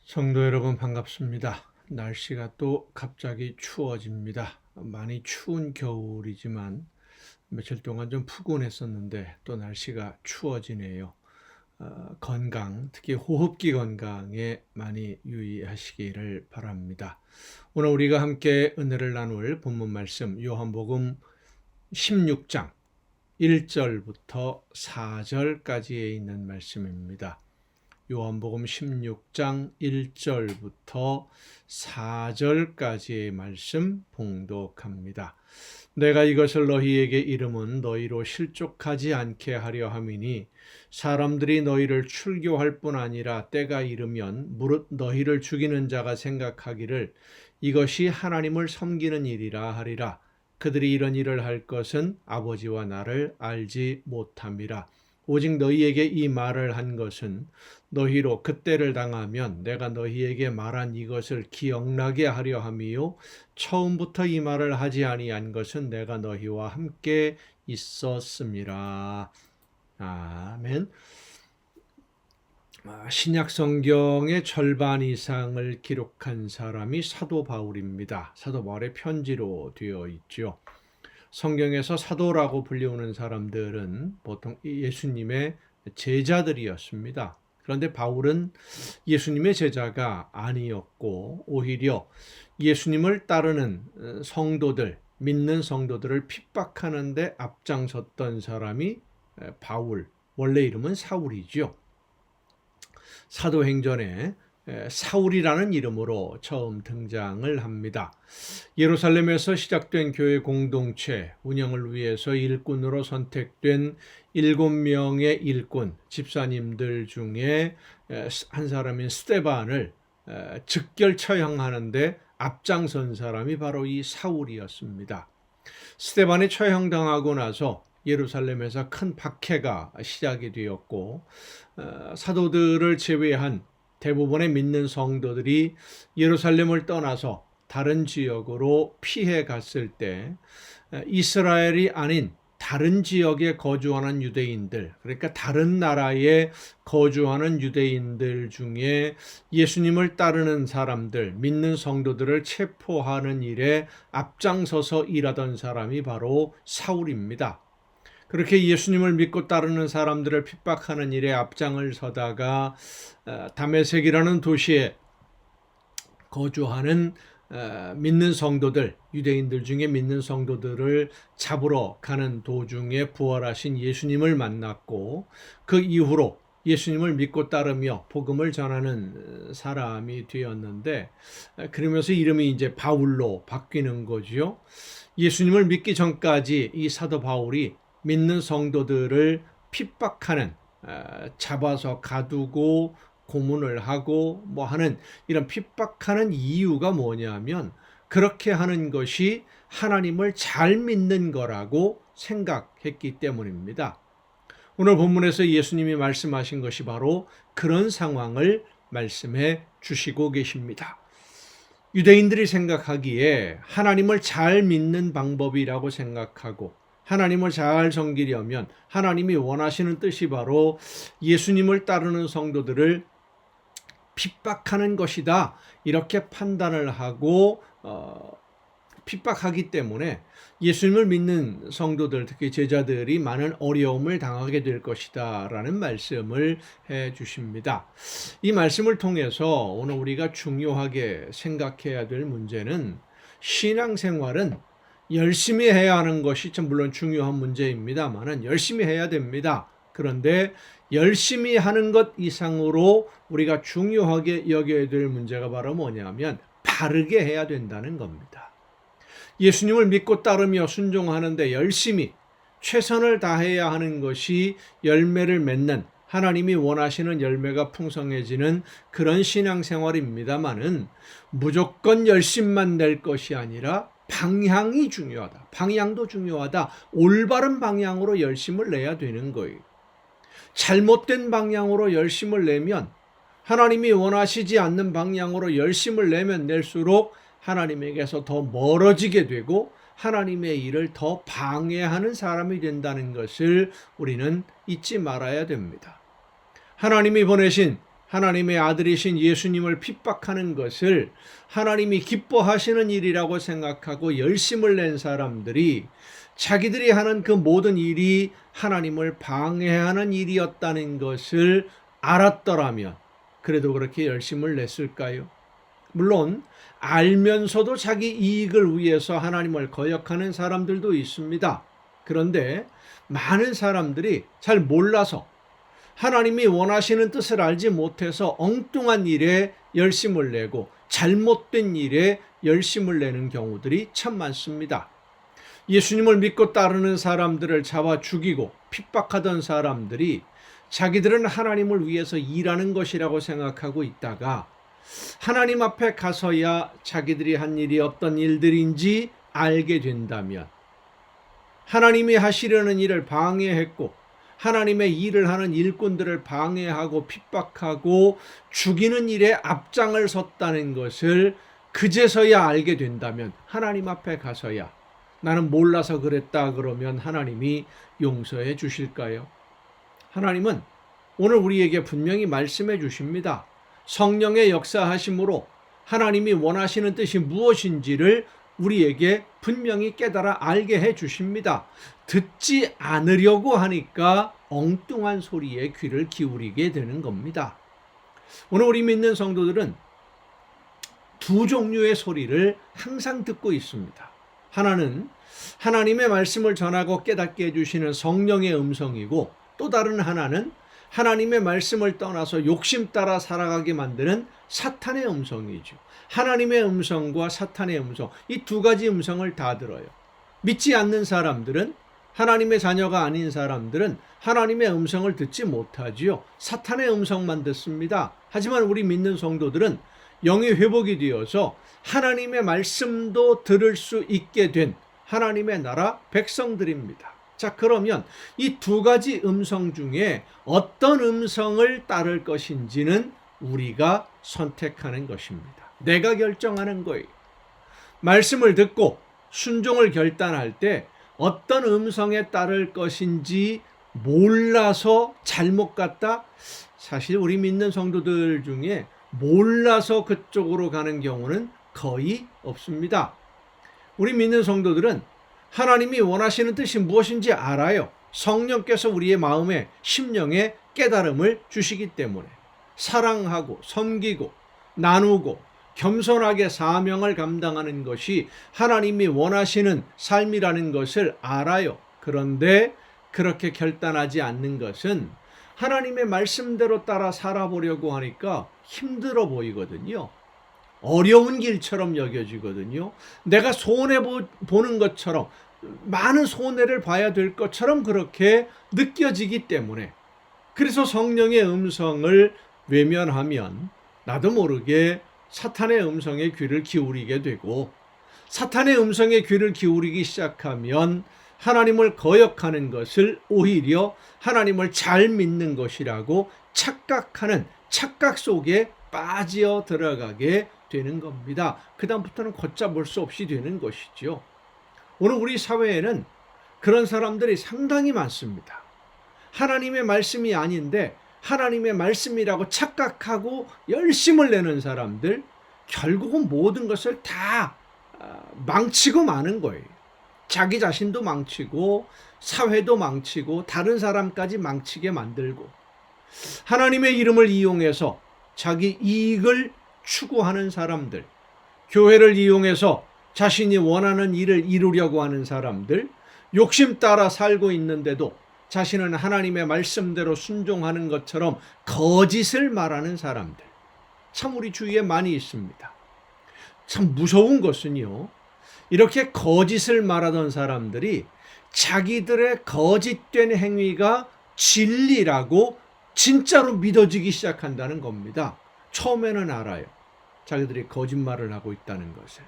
성도 여러분 반갑습니다. 날씨가 또 갑자기 추워집니다. 많이 추운 겨울이지만 며칠 동안 좀 푸근했었는데 또 날씨가 추워지네요. 건강, 특히 호흡기 건강에 많이 유의하시기를 바랍니다. 오늘 우리가 함께 은혜를 나눌 본문 말씀 요한복음 16장 1절부터 4절까지에 있는 말씀입니다. 요한복음 16장 1절부터 4절까지의 말씀 봉독합니다. 내가 이것을 너희에게 이름은 너희로 실족하지 않게 하려 함이니 사람들이 너희를 출교할 뿐 아니라 때가 이르면 무릇 너희를 죽이는 자가 생각하기를 이것이 하나님을 섬기는 일이라 하리라. 그들이 이런 일을 할 것은 아버지와 나를 알지 못함이라. 오직 너희에게 이 말을 한 것은 너희로 그때를 당하면 내가 너희에게 말한 이것을 기억나게 하려 함이요 처음부터 이 말을 하지 아니한 것은 내가 너희와 함께 있었음이라. 아멘. 신약 성경의 절반 이상을 기록한 사람이 사도 바울입니다. 사도 바울의 편지로 되어 있죠. 성경에서 사도라고 불리우는 사람들은 보통 예수님의 제자들이었습니다. 그런데 바울은 예수님의 제자가 아니었고 오히려 예수님을 따르는 성도들, 믿는 성도들을 핍박하는 데 앞장섰던 사람이 바울, 원래 이름은 사울이죠. 사도행전에 사울이라는 이름으로 처음 등장을 합니다. 예루살렘에서 시작된 교회 공동체 운영을 위해서 일꾼으로 선택된 7명의 일꾼 집사님들 중에 한 사람인 스데반을 즉결 처형하는데 앞장선 사람이 바로 이 사울이었습니다. 스데반이 처형당하고 나서 예루살렘에서 큰 박해가 시작이 되었고 사도들을 제외한 대부분의 믿는 성도들이 예루살렘을 떠나서 다른 지역으로 피해 갔을 때 이스라엘이 아닌 다른 지역에 거주하는 유대인들, 그러니까 다른 나라에 거주하는 유대인들 중에 예수님을 따르는 사람들, 믿는 성도들을 체포하는 일에 앞장서서 일하던 사람이 바로 사울입니다. 그렇게 예수님을 믿고 따르는 사람들을 핍박하는 일에 앞장을 서다가 다메섹이라는 도시에 거주하는 믿는 성도들, 유대인들 중에 믿는 성도들을 잡으러 가는 도중에 부활하신 예수님을 만났고 그 이후로 예수님을 믿고 따르며 복음을 전하는 사람이 되었는데 그러면서 이름이 이제 바울로 바뀌는 거죠. 예수님을 믿기 전까지 이 사도 바울이 믿는 성도들을 핍박하는 잡아서 가두고 고문을 하고 뭐 하는 이런 핍박하는 이유가 뭐냐면 그렇게 하는 것이 하나님을 잘 믿는 거라고 생각했기 때문입니다. 오늘 본문에서 예수님이 말씀하신 것이 바로 그런 상황을 말씀해 주시고 계십니다. 유대인들이 생각하기에 하나님을 잘 믿는 방법이라고 생각하고 하나님을 잘 섬기려면 하나님이 원하시는 뜻이 바로 예수님을 따르는 성도들을 핍박하는 것이다. 이렇게 판단을 하고 핍박하기 때문에 예수님을 믿는 성도들, 특히 제자들이 많은 어려움을 당하게 될 것이다 라는 말씀을 해 주십니다. 이 말씀을 통해서 오늘 우리가 중요하게 생각해야 될 문제는 신앙생활은 열심히 해야 하는 것이 물론 중요한 문제입니다만 열심히 해야 됩니다. 그런데 열심히 하는 것 이상으로 우리가 중요하게 여겨야 될 문제가 바로 뭐냐면 바르게 해야 된다는 겁니다. 예수님을 믿고 따르며 순종하는데 열심히 최선을 다해야 하는 것이 열매를 맺는 하나님이 원하시는 열매가 풍성해지는 그런 신앙생활입니다만은 무조건 열심만 낼 것이 아니라 방향이 중요하다. 방향도 중요하다. 올바른 방향으로 열심을 내야 되는 거예요. 잘못된 방향으로 열심을 내면 하나님이 원하시지 않는 방향으로 열심을 내면 낼수록 하나님에게서 더 멀어지게 되고 하나님의 일을 더 방해하는 사람이 된다는 것을 우리는 잊지 말아야 됩니다. 하나님이 보내신 하나님의 아들이신 예수님을 핍박하는 것을 하나님이 기뻐하시는 일이라고 생각하고 열심을 낸 사람들이 자기들이 하는 그 모든 일이 하나님을 방해하는 일이었다는 것을 알았더라면 그래도 그렇게 열심을 냈을까요? 물론 알면서도 자기 이익을 위해서 하나님을 거역하는 사람들도 있습니다. 그런데 많은 사람들이 잘 몰라서 하나님이 원하시는 뜻을 알지 못해서 엉뚱한 일에 열심을 내고 잘못된 일에 열심을 내는 경우들이 참 많습니다. 예수님을 믿고 따르는 사람들을 잡아 죽이고 핍박하던 사람들이 자기들은 하나님을 위해서 일하는 것이라고 생각하고 있다가 하나님 앞에 가서야 자기들이 한 일이 어떤 일들인지 알게 된다면 하나님이 하시려는 일을 방해했고 하나님의 일을 하는 일꾼들을 방해하고 핍박하고 죽이는 일에 앞장을 섰다는 것을 그제서야 알게 된다면 하나님 앞에 가서야 나는 몰라서 그랬다 그러면 하나님이 용서해 주실까요? 하나님은 오늘 우리에게 분명히 말씀해 주십니다. 성령의 역사하심으로 하나님이 원하시는 뜻이 무엇인지를 우리에게 분명히 깨달아 알게 해 주십니다. 듣지 않으려고 하니까 엉뚱한 소리에 귀를 기울이게 되는 겁니다. 오늘 우리 믿는 성도들은 두 종류의 소리를 항상 듣고 있습니다. 하나는 하나님의 말씀을 전하고 깨닫게 해주시는 성령의 음성이고 또 다른 하나는 하나님의 말씀을 떠나서 욕심 따라 살아가게 만드는 사탄의 음성이죠. 하나님의 음성과 사탄의 음성, 이 두 가지 음성을 다 들어요. 믿지 않는 사람들은, 하나님의 자녀가 아닌 사람들은 하나님의 음성을 듣지 못하지요. 사탄의 음성만 듣습니다. 하지만 우리 믿는 성도들은 영이 회복이 되어서 하나님의 말씀도 들을 수 있게 된 하나님의 나라 백성들입니다. 자, 그러면 이 두 가지 음성 중에 어떤 음성을 따를 것인지는 우리가 선택하는 것입니다. 내가 결정하는 거예요. 말씀을 듣고 순종을 결단할 때 어떤 음성에 따를 것인지 몰라서 잘못 갔다? 사실 우리 믿는 성도들 중에 몰라서 그쪽으로 가는 경우는 거의 없습니다. 우리 믿는 성도들은 하나님이 원하시는 뜻이 무엇인지 알아요. 성령께서 우리의 마음에 심령에 깨달음을 주시기 때문에 사랑하고 섬기고 나누고 겸손하게 사명을 감당하는 것이 하나님이 원하시는 삶이라는 것을 알아요. 그런데 그렇게 결단하지 않는 것은 하나님의 말씀대로 따라 살아보려고 하니까 힘들어 보이거든요. 어려운 길처럼 여겨지거든요. 내가 손해보는 것처럼 많은 손해를 봐야 될 것처럼 그렇게 느껴지기 때문에 그래서 성령의 음성을 외면하면 나도 모르게 사탄의 음성에 귀를 기울이게 되고 사탄의 음성에 귀를 기울이기 시작하면 하나님을 거역하는 것을 오히려 하나님을 잘 믿는 것이라고 착각하는 착각 속에 빠져 들어가게 되는 겁니다. 그 다음부터는 걷잡을 수 없이 되는 것이죠. 오늘 우리 사회에는 그런 사람들이 상당히 많습니다. 하나님의 말씀이 아닌데 하나님의 말씀이라고 착각하고 열심을 내는 사람들, 결국은 모든 것을 다 망치고 마는 거예요. 자기 자신도 망치고 사회도 망치고 다른 사람까지 망치게 만들고 하나님의 이름을 이용해서 자기 이익을 추구하는 사람들, 교회를 이용해서 자신이 원하는 일을 이루려고 하는 사람들, 욕심 따라 살고 있는데도 자신은 하나님의 말씀대로 순종하는 것처럼 거짓을 말하는 사람들, 참 우리 주위에 많이 있습니다. 참 무서운 것은요, 이렇게 거짓을 말하던 사람들이 자기들의 거짓된 행위가 진리라고 진짜로 믿어지기 시작한다는 겁니다. 처음에는 알아요. 자기들이 거짓말을 하고 있다는 것을.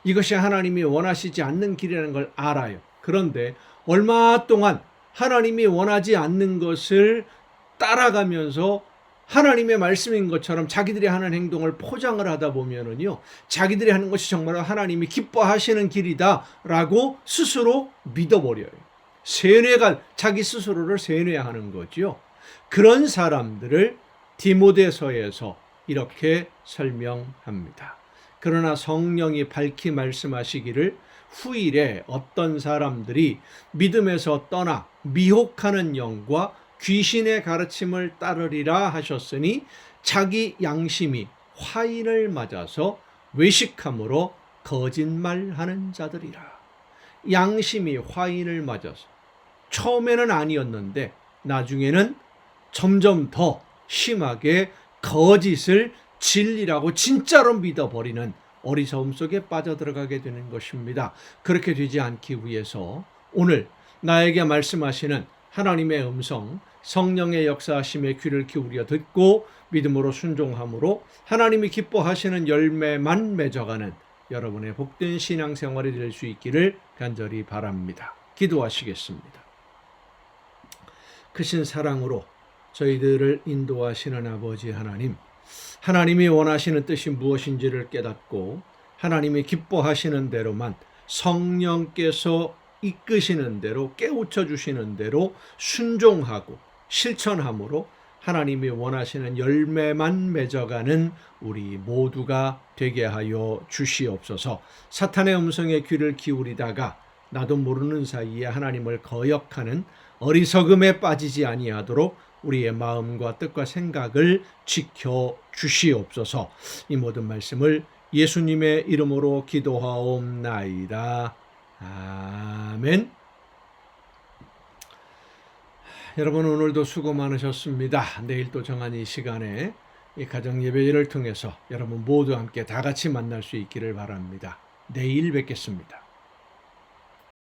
이것이 하나님이 원하시지 않는 길이라는 걸 알아요. 그런데 얼마 동안 하나님이 원하지 않는 것을 따라가면서 하나님의 말씀인 것처럼 자기들이 하는 행동을 포장을 하다 보면은요, 자기들이 하는 것이 정말 하나님이 기뻐하시는 길이다라고 스스로 믿어버려요. 자기 스스로를 세뇌하는 거죠. 그런 사람들을 디모데서에서 이렇게 설명합니다. 그러나 성령이 밝히 말씀하시기를 후일에 어떤 사람들이 믿음에서 떠나 미혹하는 영과 귀신의 가르침을 따르리라 하셨으니 자기 양심이 화인을 맞아서 외식함으로 거짓말하는 자들이라. 양심이 화인을 맞아서 처음에는 아니었는데 나중에는 점점 더 심하게 거짓을 진리라고 진짜로 믿어버리는 어리석음 속에 빠져들어가게 되는 것입니다. 그렇게 되지 않기 위해서 오늘 나에게 말씀하시는 하나님의 음성, 성령의 역사하심에 귀를 기울여 듣고 믿음으로 순종함으로 하나님이 기뻐하시는 열매만 맺어가는 여러분의 복된 신앙생활이 될 수 있기를 간절히 바랍니다. 기도하시겠습니다. 크신 사랑으로 저희들을 인도하시는 아버지 하나님, 하나님이 원하시는 뜻이 무엇인지를 깨닫고 하나님이 기뻐하시는 대로만 성령께서 이끄시는 대로 깨우쳐 주시는 대로 순종하고 실천함으로 하나님이 원하시는 열매만 맺어가는 우리 모두가 되게 하여 주시옵소서. 사탄의 음성에 귀를 기울이다가 나도 모르는 사이에 하나님을 거역하는 어리석음에 빠지지 아니하도록 우리의 마음과 뜻과 생각을 지켜 주시옵소서. 이 모든 말씀을 예수님의 이름으로 기도하옵나이다. 아멘. 여러분 오늘도 수고 많으셨습니다. 내일 또 정한 이 시간에 이 가정 예배를 통해서 여러분 모두 함께 다 같이 만날 수 있기를 바랍니다. 내일 뵙겠습니다.